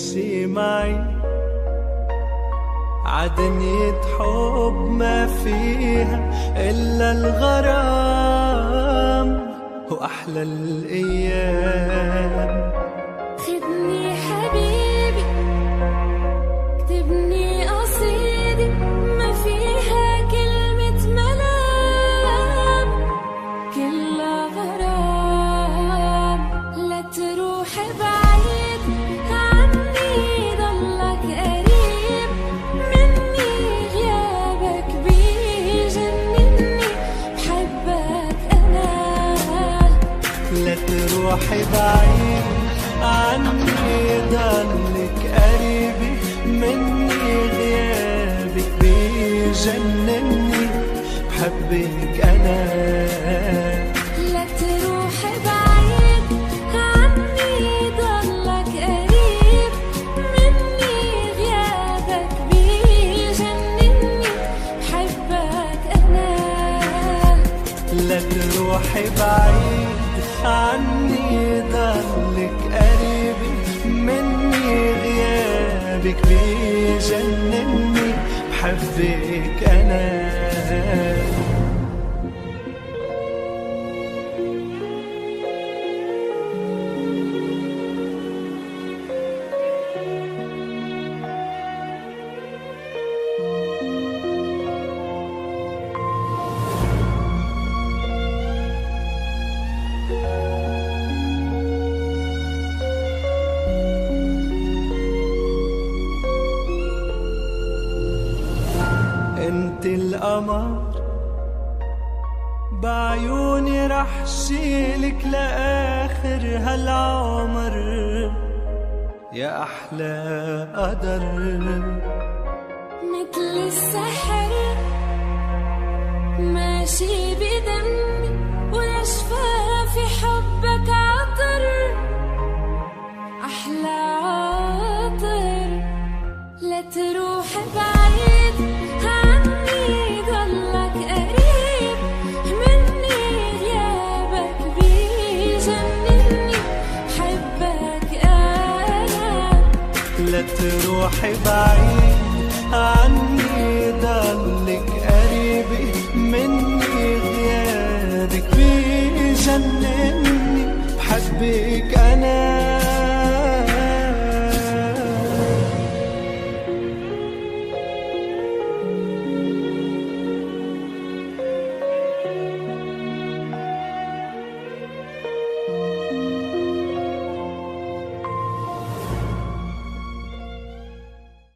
تعيشي معي عدنية حب ما فيها إلا الغرام وأحلى الأيام. خدني حبيبي اكتبني قصيدة ما فيها كلمة ملام كلها غرام. لا تروح بعيد عني ضلك قريب مني غيابك بيجنني بحبك أنا. لا تروحي بعيد عني ضلك قريبي مني غيابك بيجنني بحبك أنا. لا تروح بعيد عني ضلك قريب مني غيابك بيجنني بحبك أنا. لا تروحي بعيد عني ضلك قريبي مني غيابك بيجنني بحبك أنا. انت القمر بعيوني رح شيلك لآخر هالعمر يا أحلى قدر. مثل السحر ماشي بدمي ولشفافي حبك عطر أحلى عطر. لا تروح بعيد عني ضلك قريب مني غيابك بيجنني بحبك أنا. لا تروحي بعيد عني ضلك قريبي مني غيابك بيجنني بحبك أنا.